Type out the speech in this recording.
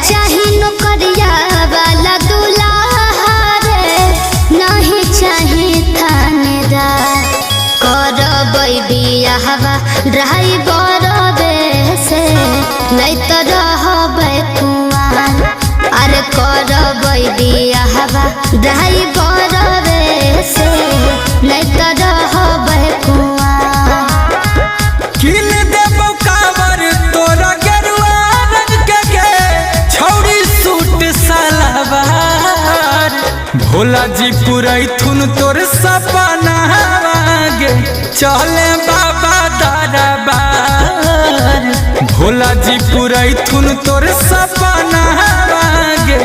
चाही नौकरिया वाला दूल्हा रे, नहीं चाही थानेदार। करबै बियाहवा ड्राइवर से, नहीं तो रहबै कुंवार। अरे करबै बियाहवा ड्राइवर से, नहीं तो रहबै कुंवार। किन देबो कावर तोरा गेरुआ रंग के छौड़ी सूट सलवार। भोला जी पुरैथुन तोर सपना गे, चले बाबा दरबार। भोला जी पुरैथुन तोर सपना गे,